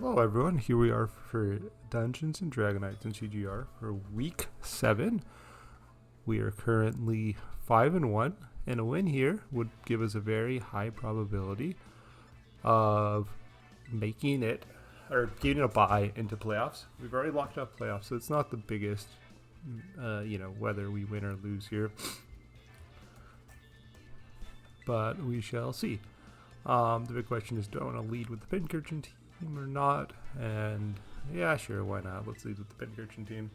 Hello everyone, here we are for Dungeons and Dragonites in TGR for week 7. We are currently 5-1, and a win here would give us a very high probability of making it, or getting a bye into playoffs. We've already locked up playoffs, so it's not the biggest, whether we win or lose here. But we shall see. The big question is, do I want to lead with the Pinkerton team or not? And yeah, sure, why not? Let's lead with the Pinkerton team.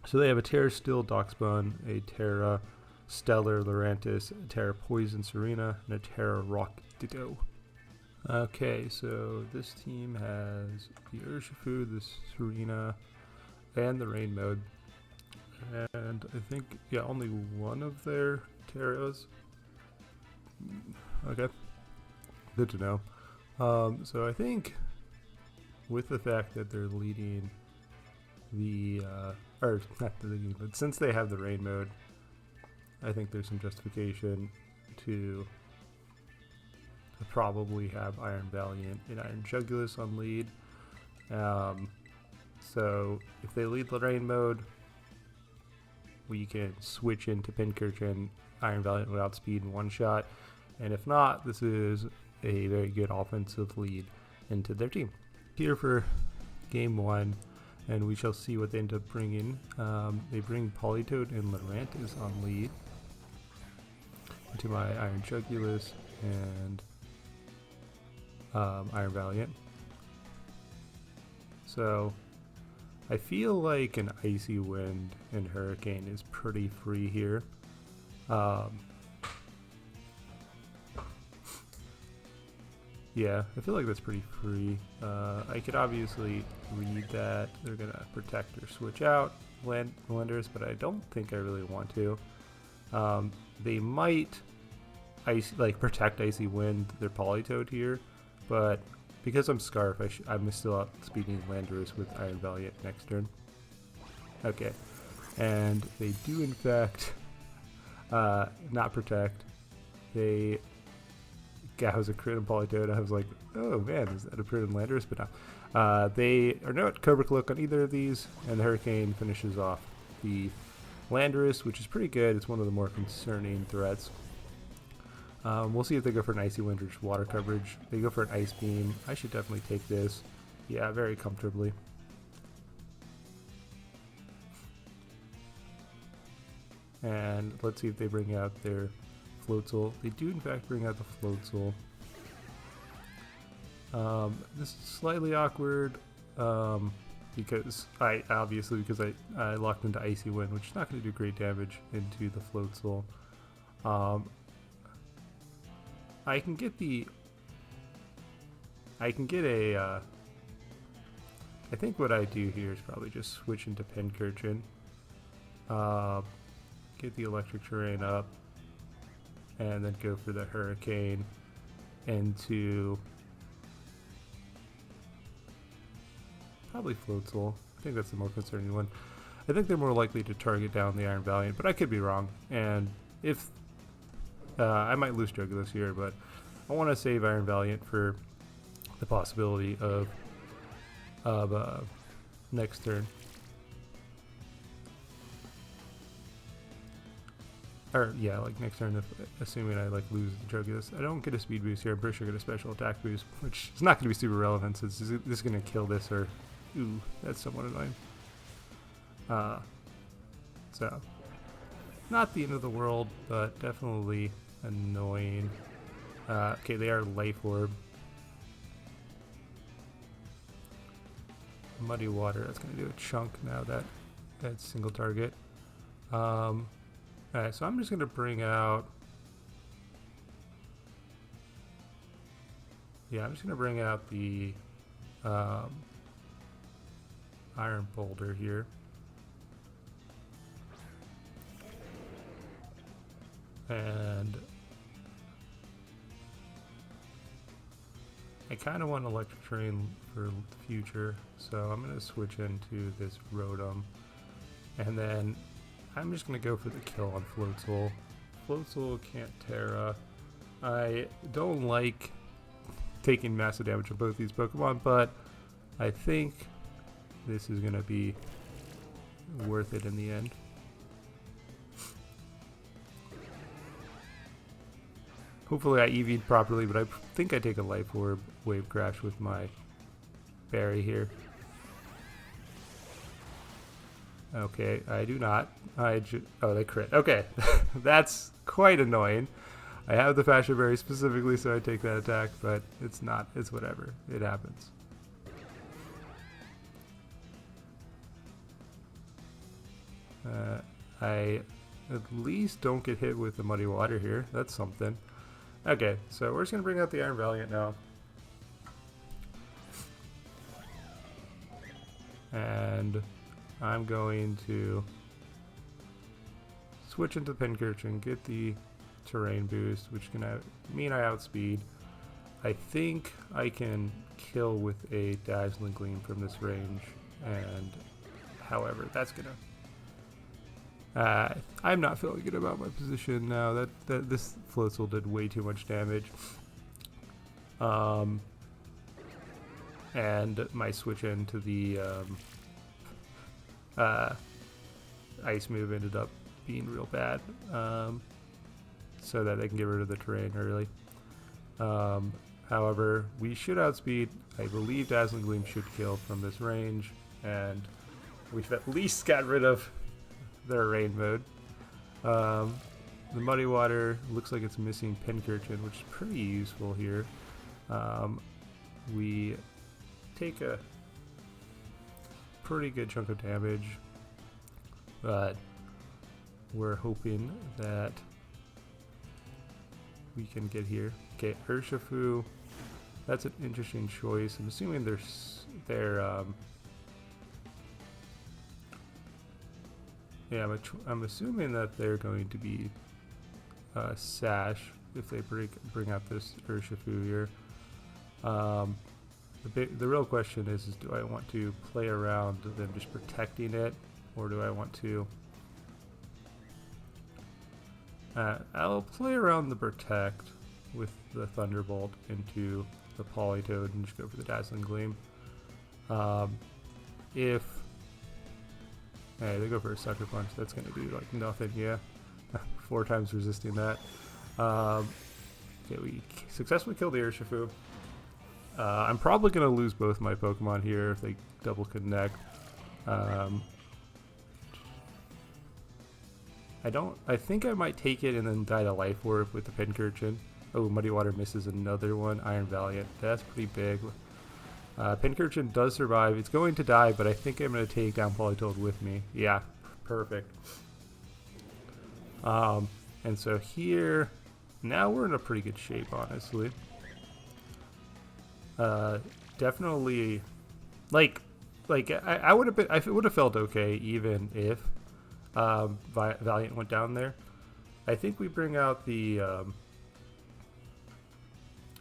So they have a Terra Steel Doxbun, a Terra Stellar Lurantis, a Terra Poison Serena, and a Terra Rock Ditto. Okay, so this team has the Urshifu, the Serena, and the Rain Mode. And I think, only one of their Terras. Okay, good to know. So I think with the fact that they're leading the, or not the leading, but since they have the Rain Mode, I think there's some justification to probably have Iron Valiant and Iron Jugulus on lead. So if they lead the Rain Mode, we can switch into Pinkerton, Iron Valiant without speed in one shot. And if not, this is a very good offensive lead into their team. Here for game 1, and we shall see what they end up bringing. They bring Politoed and Lurantis on lead into my Iron Jugulus and Iron Valiant. So I feel like an Icy Wind and Hurricane is pretty free here. Yeah, I feel like that's pretty free. I could obviously read that they're going to protect or switch out Landers, but I don't think I really want to. They might protect Icy Wind their Politoed here, but because I'm Scarf, I'm still outspeeding Landers with Iron Valiant next turn. Okay, and they do in fact not protect. They... I was a crit and Politoed. I was like, oh man, is that a crit and Landers? But no. They are not Cobra Cloak on either of these, and the Hurricane finishes off the Landorus, which is pretty good. It's one of the more concerning threats. We'll see if they go for an Icy Wind or water coverage. They go for an Ice Beam. I should definitely take this. Yeah, very comfortably. And let's see if they bring out their Floatzel. They do in fact bring out the Floatzel. This is slightly awkward because I locked into Icy Wind, which is not going to do great damage into the Floatzel. I can get a I think what I do here is probably just switch into Pinkerton, get the Electric Terrain up, and then go for the Hurricane into probably Floatzel. I think that's the more concerning one. I think they're more likely to target down the Iron Valiant, but I could be wrong. And if I might lose Jugulus here, but I want to save Iron Valiant for the possibility of next turn. Or yeah, like next turn, assuming I lose the Jugulus. I don't get a speed boost here. I'm pretty sure I get a special attack boost, which is not going to be super relevant since this is going to kill this, or ooh, that's somewhat annoying. So not the end of the world, but definitely annoying. Okay, they are Life Orb. Muddy Water, that's going to do a chunk now that that's single target. Alright, so I'm just going to bring out... Yeah, I'm just going to bring out the Iron Boulder here. And I kind of want Electric Terrain for the future, so I'm going to switch into this Rotom. And then I'm just going to go for the kill on Floatzel. Floatzel can't Terra. I don't like taking massive damage on both these Pokemon, but I think this is going to be worth it in the end. Hopefully I EV'd properly, but I think I take a life orb wave crash with my berry here. Okay, I do not. Oh, they crit. Okay, that's quite annoying. I have the fascia berry specifically, so I take that attack, but it's not. It's whatever. It happens. I at least don't get hit with the muddy water here. That's something. Okay, so we're just going to bring out the Iron Valiant now. And I'm going to switch into Pincurchin, get the terrain boost, which can mean I outspeed. I think I can kill with a Dazzling Gleam from this range, and however, that's gonna... I'm not feeling good about my position now. That this Floatzel did way too much damage. And my switch into the ice move ended up being real bad, so that they can get rid of the terrain early. However, we should outspeed. I believe Dazzling Gleam should kill from this range, and we've at least got rid of their rain mode. The Muddy Water looks like it's missing Pincurchin, which is pretty useful here. We take a pretty good chunk of damage, but we're hoping that we can get here. Okay, Urshifu, that's an interesting choice. I'm assuming I'm assuming that they're going to be Sash if they bring out this Urshifu here. The real question is do I want to play around them just protecting it, or do I want to... I'll play around the protect with the Thunderbolt into the Politoed and just go for the Dazzling Gleam. If... Hey, they go for a Sucker Punch, that's going to do like nothing, yeah. 4 times resisting that. Okay, we successfully killed the Urshifu. I'm probably going to lose both my Pokemon here if they double connect. I think I might take it and then die to Life Orb with the Pincurchin. Oh, Muddy Water misses another one. Iron Valiant. That's pretty big. Pincurchin does survive. It's going to die, but I think I'm going to take down Politoed with me. Yeah, perfect. And so here, now we're in a pretty good shape, honestly. Definitely, I would have felt okay even if Valiant went down there. I think we bring out the I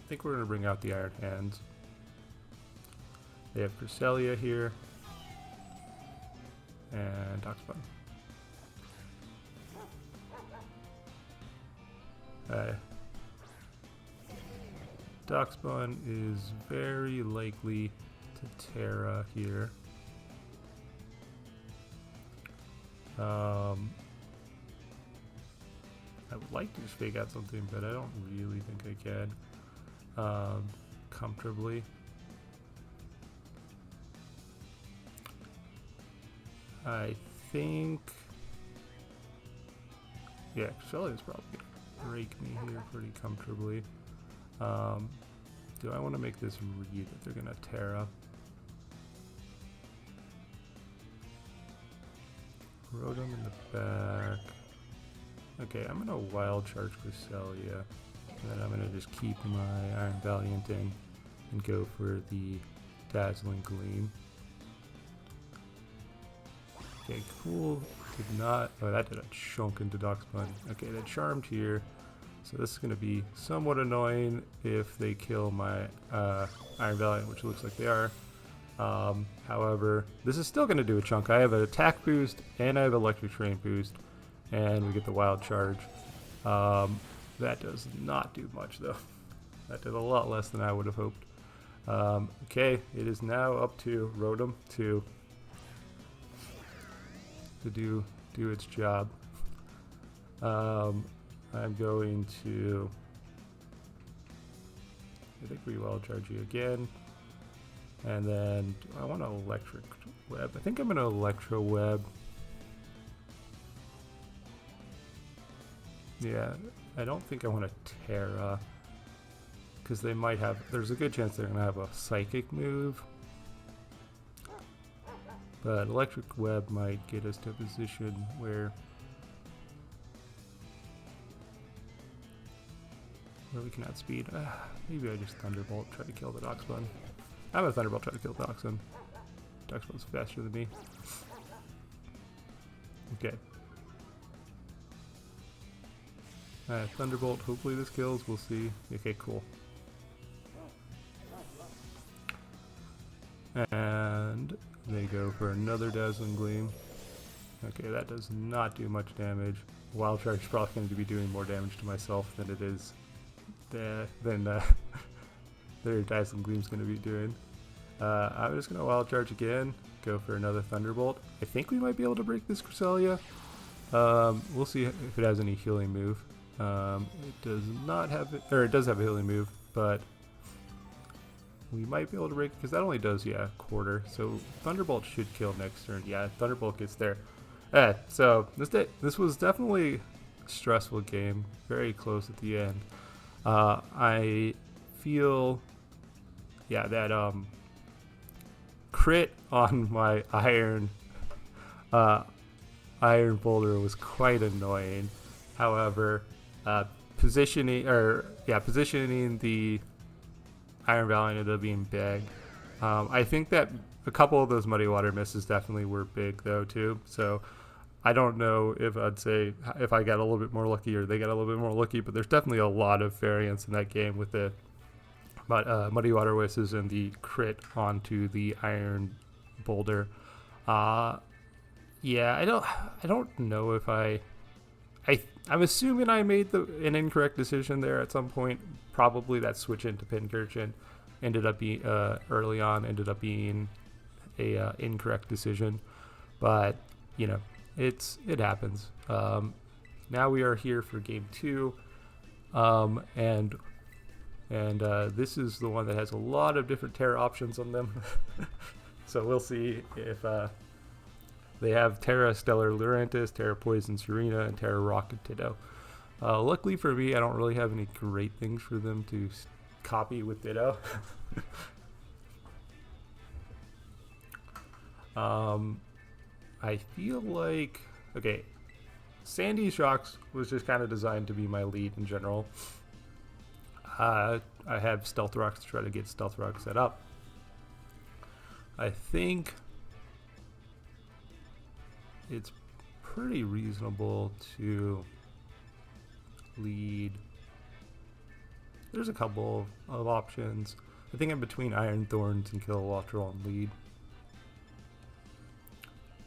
think we're gonna bring out the Iron Hands. They have Cresselia here and Toxbun. Toxbun is very likely to Terra here. I would like to just fake out something, but I don't really think I can comfortably. I think, yeah, Cresselia is probably gonna break me here pretty comfortably. Do I want to make this read that they're gonna Terra? Rotom in the back. Okay, I'm gonna Wild Charge Cresselia, and then I'm gonna just keep my Iron Valiant in and go for the Dazzling Gleam. Okay, cool. Did not. Oh, that did a chunk into Toxbun. Okay, they Charmed here. So this is going to be somewhat annoying if they kill my Iron Valiant, which looks like they are. However, this is still going to do a chunk. I have an attack boost and I have electric terrain boost, and we get the Wild Charge. That does not do much though. That did a lot less than I would have hoped. Okay, it is now up to Rotom to do its job. I'm going to, I think we will charge you again. And then I want an electric web. I think I'm going to electro web. Yeah, I don't think I want a Terra, because they might have, there's a good chance they're going to have a psychic move. But electric web might get us to a position where we can outspeed. Maybe I just Thunderbolt, try to kill the Doxbun. I'm a Thunderbolt, try to kill Doxbun. Doxbun's faster than me. Okay. Thunderbolt, hopefully this kills, we'll see. Okay, cool. And they go for another Dazzling Gleam. Okay, that does not do much damage. Wild Charge is probably going to be doing more damage to myself than it is than their Dazzling Gleam's going to be doing. I'm just going to Wild Charge again, go for another Thunderbolt. I think we might be able to break this Cresselia. We'll see if it has any healing move. It does not have it, or it does have a healing move, but we might be able to break it because that only does, yeah, quarter. So Thunderbolt should kill next turn. Yeah, Thunderbolt gets there. So this was definitely a stressful game, very close at the end. I feel, yeah, that crit on my iron boulder was quite annoying. However, positioning the Iron Valley ended up being big. I think that a couple of those Muddy Water misses definitely were big though too. So I don't know if I'd say if I got a little bit more lucky or they got a little bit more lucky, but there's definitely a lot of variance in that game with the Muddy Water Wishes and the crit onto the Iron Boulder. Yeah, I don't know if I'm assuming I made an incorrect decision there at some point. Probably that switch into Pincurchin ended up being early on ended up being a incorrect decision, but you know, it happens. Now we are here for game 2, and this is the one that has a lot of different Terra options on them. So we'll see if they have Terra Stellar Lurantis, Terra Poison Serena, and Terra Rocket Ditto. Luckily for me, I don't really have any great things for them to copy with Ditto. I feel like, okay, Sandy Shocks was just kind of designed to be my lead in general. I have Stealth Rocks to try to get Stealth Rock set up. I think it's pretty reasonable to lead. There's a couple of options. I think I'm between Iron Thorns and Kilowattrel on lead.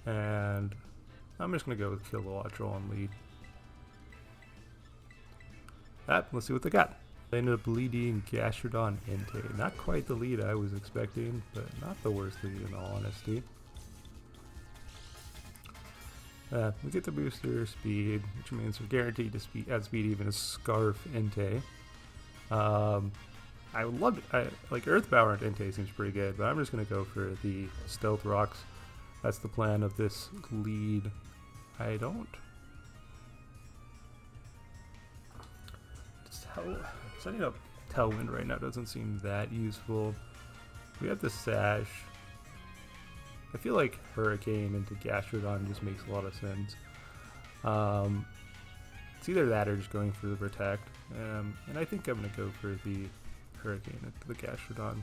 And I'm just going to go with Kilowattrel on lead. Let's see what they got. They ended up leading Gastrodon Entei. Not quite the lead I was expecting, but not the worst lead in all honesty. We get the booster speed, which means we're guaranteed to add speed even as Scarf Entei. I would love to, like Earthbound Entei seems pretty good, but I'm just going to go for the Stealth Rocks. That's the plan of this lead. Setting up Tailwind right now doesn't seem that useful. We have the Sash. I feel like Hurricane into Gastrodon just makes a lot of sense. It's either that or just going for the Protect. And I think I'm going to go for the Hurricane into the Gastrodon.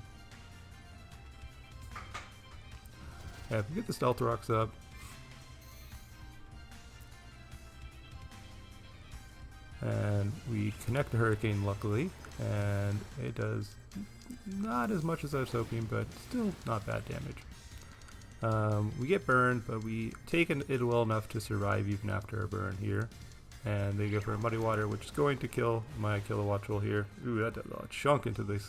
Yeah, if we get the Stealth Rocks up. And we connect the Hurricane luckily. And it does not as much as I was hoping, but still not bad damage. We get burned, but we take it well enough to survive even after a burn here. And they go for a Muddy Water, which is going to kill my Kilowattrel here. Ooh, that does a chunk into this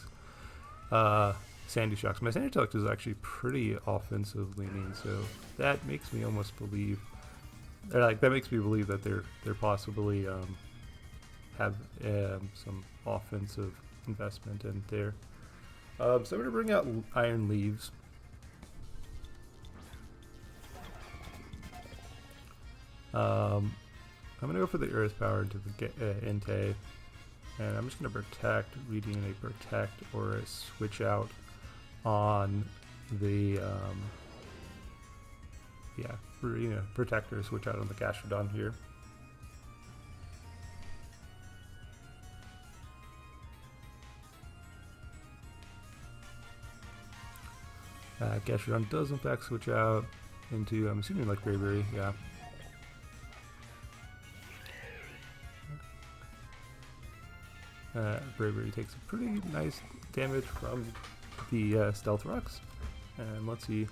Sandy Shocks. My Sandy Shocks is actually pretty offensive leaning, so that makes me almost believe, or like that makes me believe that they're possibly have some offensive investment in there. So I'm gonna bring out Iron Leaves. I'm gonna go for the Earth Power into the Inte, and I'm just gonna protect, reading a protect or a switch out on the protector, switch out on the Gastrodon here. Gastrodon does in fact switch out into, I'm assuming, like Bravery, yeah. Bravery takes a pretty nice damage from the Stealth Rocks. And let's see,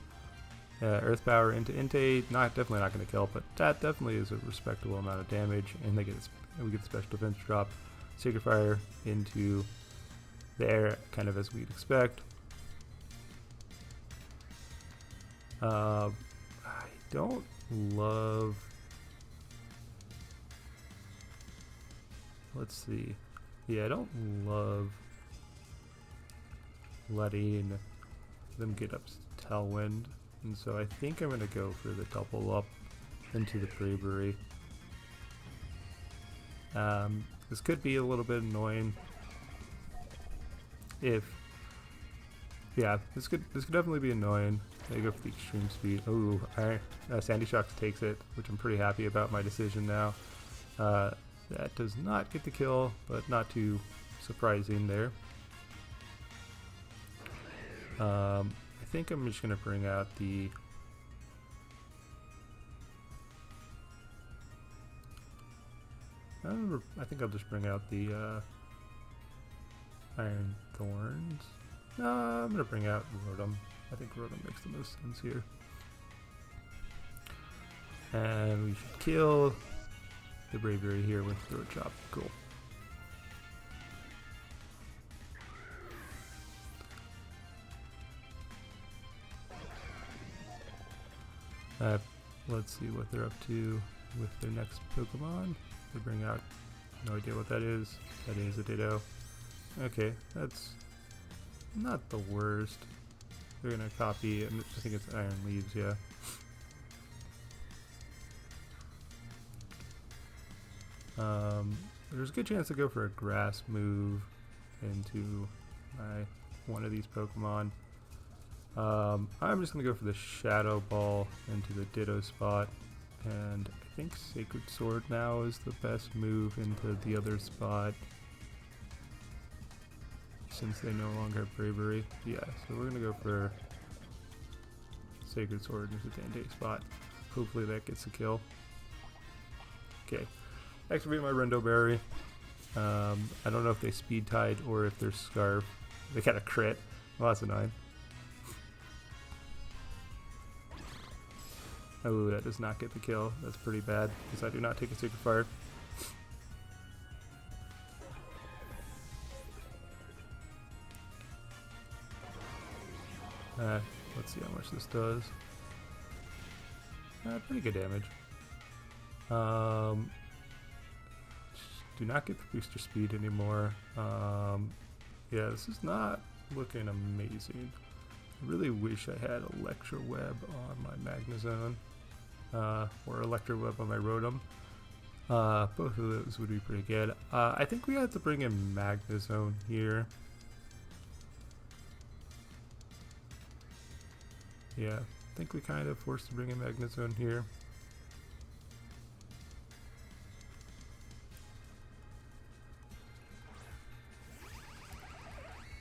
Earth Power into Inte, definitely not going to kill, but that definitely is a respectable amount of damage, and we get the special defense drop. Sacred Fire into there, kind of as we'd expect. I don't love, let's see, yeah, I don't love letting them get up Tailwind, and so I think I'm going to go for the double up into the Bravery. This could be a little bit annoying if, yeah, this could definitely be annoying. I go for the extreme speed. Ooh, Sandy Shocks takes it, which I'm pretty happy about my decision now. That does not get the kill, but not too surprising there. I think I'm just going to bring out the I think I'll just bring out the Iron Thorns. No, I'm going to bring out Rotom. I think Rotom makes the most sense here. And we should kill the Bravery here with Throat Chop. Cool. Let's see what they're up to with their next Pokemon. They bring out, no idea what that is. That is a Ditto. Okay, that's not the worst. They're gonna copy, I think it's Iron Leaves, yeah. There's a good chance to go for a Grass move into one of these Pokemon. I'm just going to go for the Shadow Ball into the Ditto spot, and I think Sacred Sword now is the best move into the other spot, since they no longer have Bravery. Yeah, so we're going to go for Sacred Sword into the Dante spot. Hopefully that gets a kill. Okay, activate my Rendo Berry. I don't know if they Speed Tide or if they're Scarf. They got a crit. Well, that's annoying. Oh, that does not get the kill. That's pretty bad, because I do not take a Sacred Fire. Let's see how much this does. Pretty good damage. Do not get the booster speed anymore. Yeah, this is not looking amazing. I really wish I had Electro Web on my Magnezone. Or Electro Web on my Rotom. Both of those would be pretty good. I think we have to bring in Magnezone here. Yeah, I think we kind of forced to bring in Magnezone here.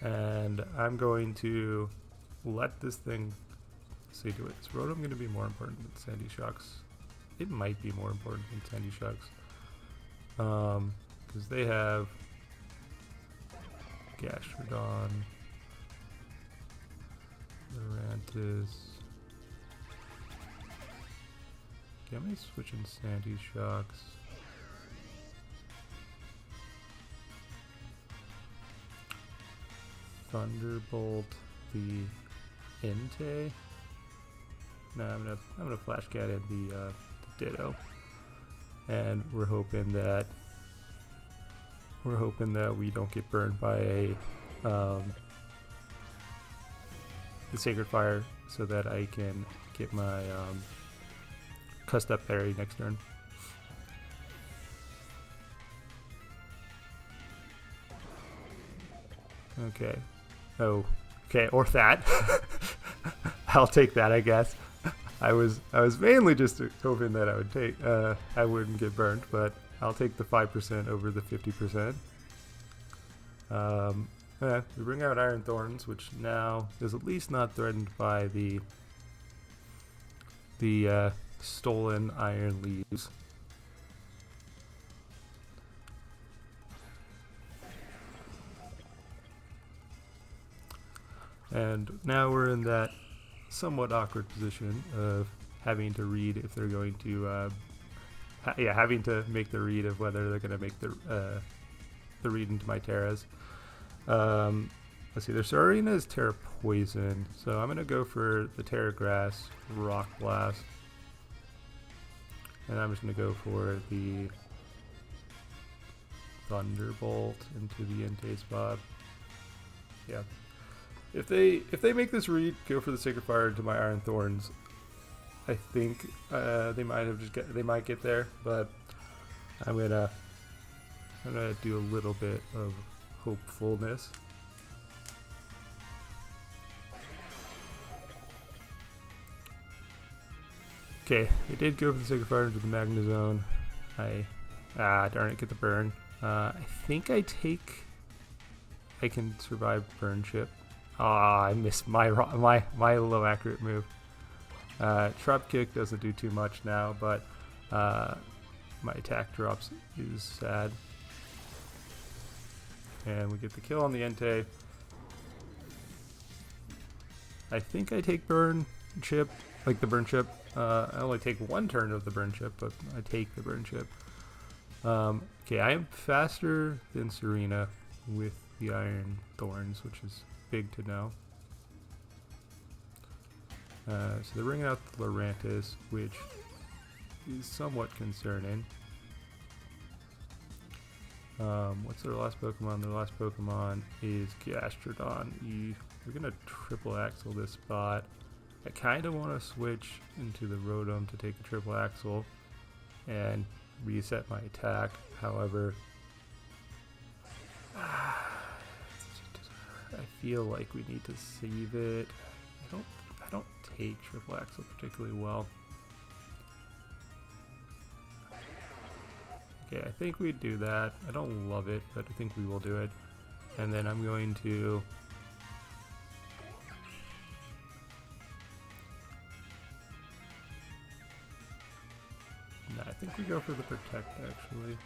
And I'm going to let this thing see to it. Is Rotom going to be more important than Sandy Shocks? It might be more important than Sandy Shocks. Because they have Gastrodon, Lurantis. Okay, I'm going to switch in Sandy Shocks. Thunderbolt, the Entei. No, I'm gonna flash cat in the Ditto, and we're hoping that we don't get burned by a the Sacred Fire, so that I can get my cussed up parry next turn. Okay. Oh, okay, or that. I'll take that, I guess. I was mainly just hoping that I wouldn't get burned, but I'll take the 5% over the 50%. We bring out Iron Thorns, which now is at least not threatened by the stolen Iron Leaves. And now we're in that somewhat awkward position of having to read if they're going to, having to make the read of whether they're going to make the read into my Terras. Let's see, their Serena is Terra Poison, so I'm going to go for the Terra Grass, Rock Blast, and I'm just going to go for the Thunderbolt into the Entei spot. Yeah. If they make this read, go for the Sacred Fire into my Iron Thorns. I think they might get there, but I'm gonna do a little bit of hopefulness. Okay, they did go for the Sacred Fire into the Magna Zone. Darn it, get the burn. I think I can survive Burn Chip. I missed my low accurate move. Trap Kick doesn't do too much now, but my attack drops is sad. And we get the kill on the Entei. I think I take Burn Chip, like the Burn Chip. I only take one turn of the Burn Chip, but I take the Burn Chip. Okay, I am faster than Serena with the Iron Thorns, which is big to know. So they're bringing out the Lurantis, which is somewhat concerning. What's their last Pokemon? Their last Pokemon is Gastrodon. We're going to triple axle this spot. I kind of want to switch into the Rotom to take a triple axle and reset my attack. However, I feel like we need to save it. I don't take triple axle particularly well. Okay, I think we do that. I don't love it, but I think we will do it. And then I'm going to I think we go for the Protect, actually.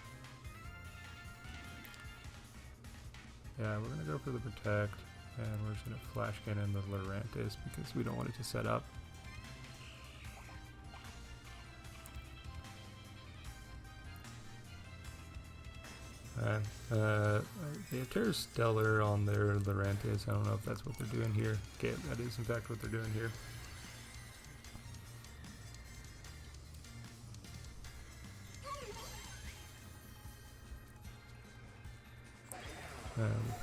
Yeah, we're going to go for the Protect, and we're just going to Flash Cannon the Lurantis because we don't want it to set up. They have Terra Stellar on their Lurantis. I don't know if that's what they're doing here. Okay, that is in fact what they're doing here.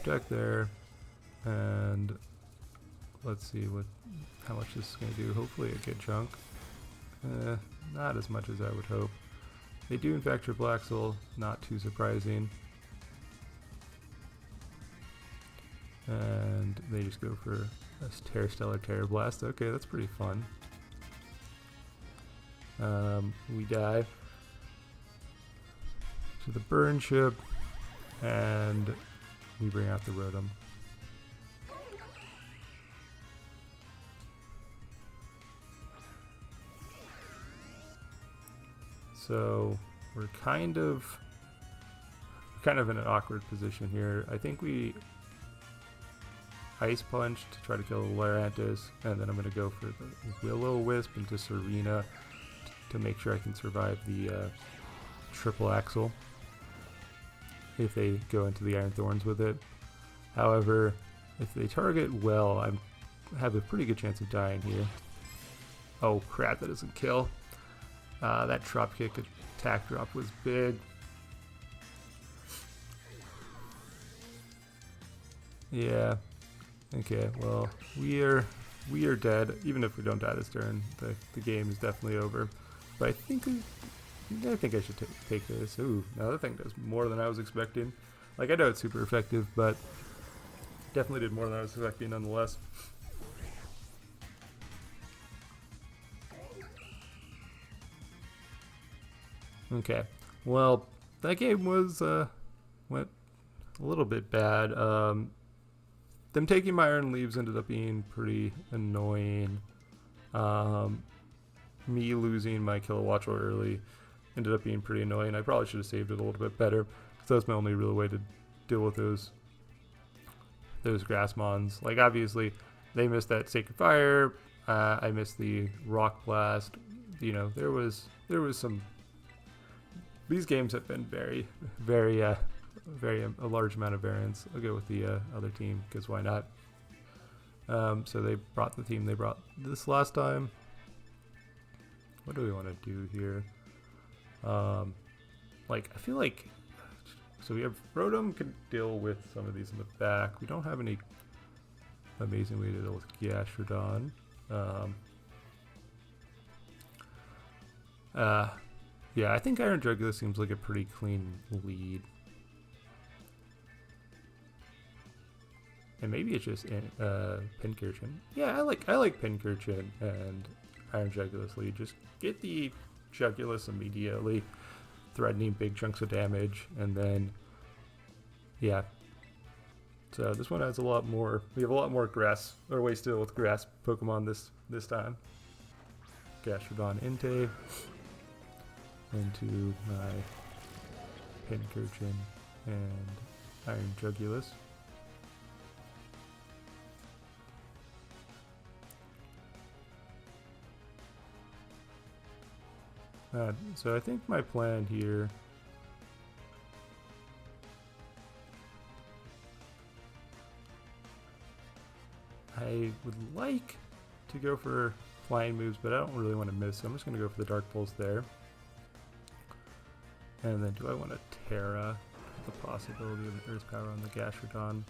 Protect there, and let's see how much this is going to do. Hopefully a good chunk. Not as much as I would hope. They do in fact triple axle, not too surprising. And they just go for a Terra Stellar Terra Blast. Okay, that's pretty fun. We dive to the Burn Chip, and we bring out the Rotom. So we're kind of in an awkward position here. I think we Ice Punch to try to kill the Lurantis, and then I'm going to go for the Will-O-Wisp into Serena to make sure I can survive the triple axle if they go into the Iron Thorns with it. However, if they target well, I'm have a pretty good chance of dying here. Oh crap, that doesn't kill. That drop kick attack drop was big. Yeah. Okay, well, we are dead. Even if we don't die this turn, the game is definitely over. But I think I should take this. Ooh, now that thing does more than I was expecting. Like, I know it's super effective, but definitely did more than I was expecting nonetheless. Okay, well, that game went a little bit bad. Them taking my iron leaves ended up being pretty annoying. Me losing my kilowatt early ended up being pretty annoying. I probably should have saved it a little bit better, because that was my only real way to deal with those grass mons. Like, obviously, they missed that Sacred Fire. I missed the Rock Blast. You know, there was some. These games have been very, very, a large amount of variance. I'll go with the other team, because why not? So they brought the team they brought this last time. What do we want to do here? Like, I feel like, so we have Rotom can deal with some of these in the back. We don't have any amazing way to deal with Gastrodon. Yeah, I think Iron Jugular seems like a pretty clean lead. And maybe it's just Pincurchin. Yeah, I like Pincurchin and Iron Jugulus lead. Just get the Jugulus immediately, threatening big chunks of damage, and then yeah. So this one has a lot more. We have a lot more grass, or ways to deal with grass Pokemon this time. Gastrodon Entei into my Pincurchin and Iron Jugulus. So I think my plan here I would like to go for flying moves, but I don't really want to miss, so I'm just going to go for the Dark Pulse there. And then do I want to Terra? The possibility of an Earth Power on the Gastrodon.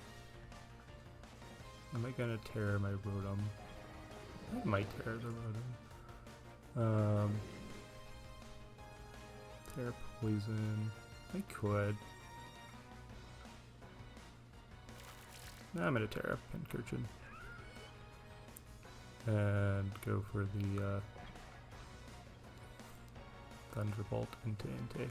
Am I going to Terra my Rotom? I might Terra the Rotom. Terra Poison. I could. No, I'm going to Terra Pincurchin. And go for the Thunderbolt into Entei.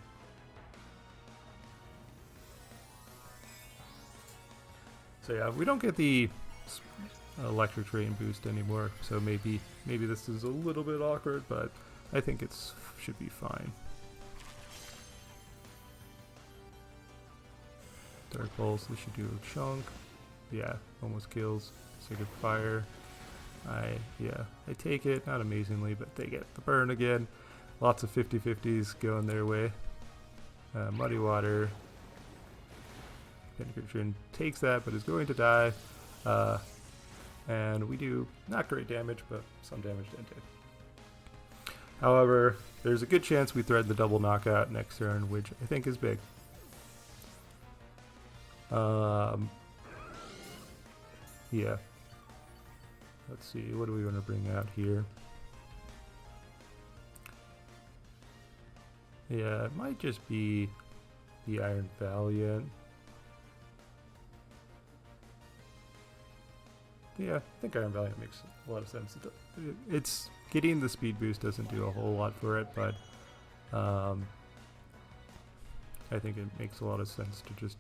So yeah, we don't get the electric terrain boost anymore, so maybe this is a little bit awkward, but I think it's should be fine. Dark Pulse, this should do a chunk. Yeah, almost kills. Sacred Fire. I take it, not amazingly, but they get the burn again. Lots of 50-50s going their way. Muddy Water. Pincurchin takes that, but is going to die. And we do not great damage, but some damage to Entei. However, there's a good chance we thread the double knockout next turn, which I think is big. Yeah. Let's see, what do we want to bring out here? Yeah, it might just be the Iron Valiant. Yeah, I think Iron Valiant makes a lot of sense. It's getting the speed boost doesn't do a whole lot for it, but I think it makes a lot of sense to just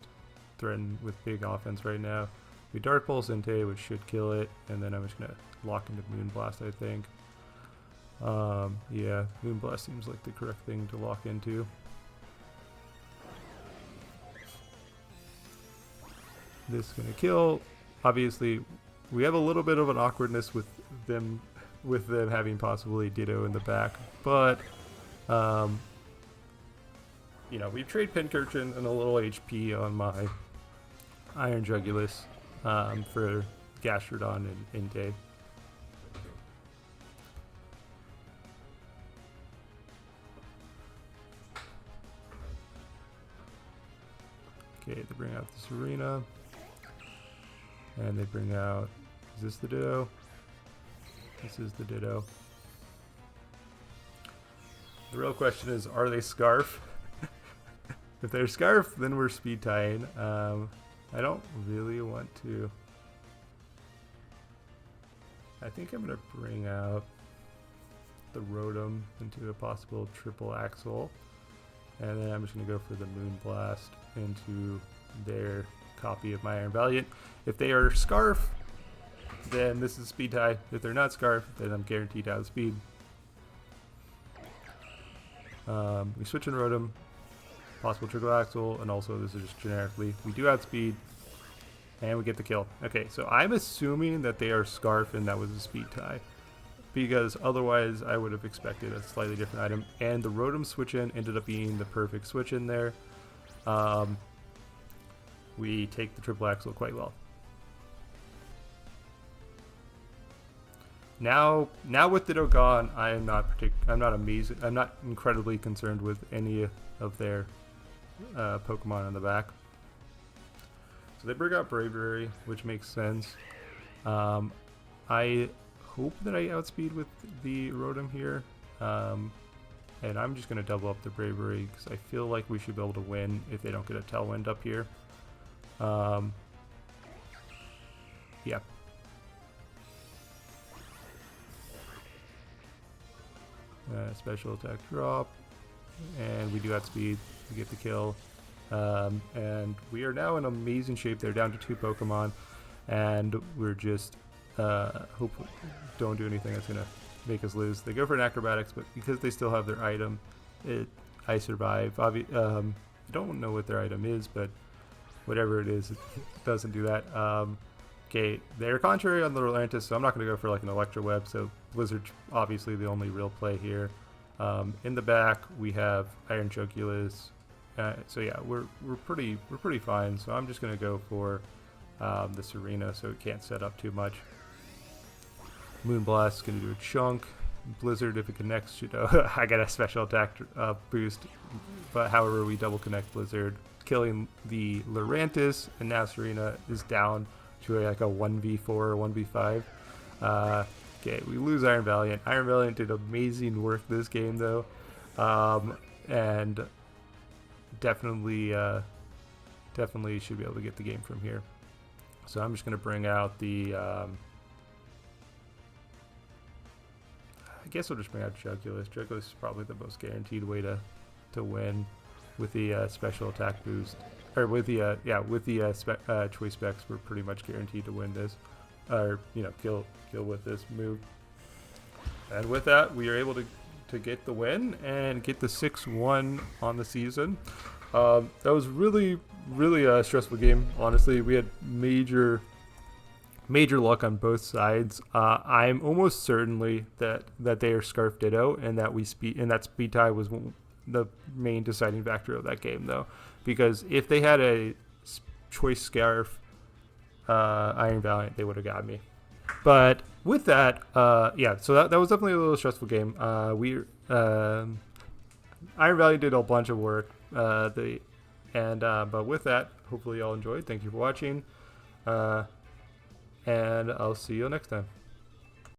threaten with big offense right now. We Dark Pulse Entei, which should kill it, and then I'm just gonna lock into Moonblast, I think. Yeah, Moonblast seems like the correct thing to lock into. This is gonna kill. Obviously, we have a little bit of an awkwardness with them having possibly Ditto in the back, but you know, we trade Pincurchin and a little HP on my Iron Jugulus for Gastrodon and Entei. Okay, they bring out the Serena. And they bring out, is this the Ditto? This is the Ditto. The real question is, are they Scarf? If they're Scarf, then we're speed tying. I don't really want to. I think I'm going to bring out the Rotom into a possible triple axle. And then I'm just going to go for the Moon Blast into their copy of my Iron Valiant. If they are Scarf, then this is speed tie. If they're not Scarf, then I'm guaranteed out of speed. We switch in Rotom, possible triple axle, and also this is just generically. We do outspeed, and we get the kill. Okay, so I'm assuming that they are Scarf and that was a speed tie, because otherwise I would have expected a slightly different item. And the Rotom switch in ended up being the perfect switch in there. We take the triple axle quite well. Now with Ditto gone, I'm not amazing. I'm not incredibly concerned with any of their Pokemon on the back. So they bring out Bravery, which makes sense. I hope that I outspeed with the Rotom here, and I'm just gonna double up the Bravery because I feel like we should be able to win if they don't get a Tailwind up here. Yeah. Special attack drop, and we do outspeed. We get the kill, and we are now in amazing shape. They're down to 2 Pokemon, and we're just hope don't do anything that's gonna make us lose. They go for an Acrobatics, but because they still have their item, I survive. I don't know what their item is, but whatever it is, it doesn't do that. Okay, they're contrary on the Lurantis, so I'm not going to go for like an Electro Web, so Blizzard's obviously the only real play here. In the back, we have Iron Choculus, so yeah, we're pretty fine, so I'm just going to go for the Serena, so it can't set up too much. Moonblast is going to do a chunk. Blizzard, if it connects, I got a special attack boost, but however, we double connect Blizzard, killing the Lurantis, and now Serena is down to like a 1v4 or 1v5. Okay, we lose Iron Valiant. Iron Valiant did amazing work this game though, and definitely should be able to get the game from here. So I'm just going to bring out the I guess we'll just bring out Choculus. Choculus is probably the most guaranteed way to win with the special attack boost. Or with the choice specs, we're pretty much guaranteed to win this, or kill with this move. And with that, we are able to get the win and get the 6-1 on the season. That was really a stressful game. Honestly, we had major luck on both sides. I'm almost certainly that they are Scarf Ditto, and that speed tie was the main deciding factor of that game though, because if they had a choice Scarf Iron Valiant, they would have got me. But with that, yeah, so that was definitely a little stressful game. Iron Valiant did a bunch of work, but with that, hopefully y'all enjoyed. Thank you for watching, and I'll see you next time.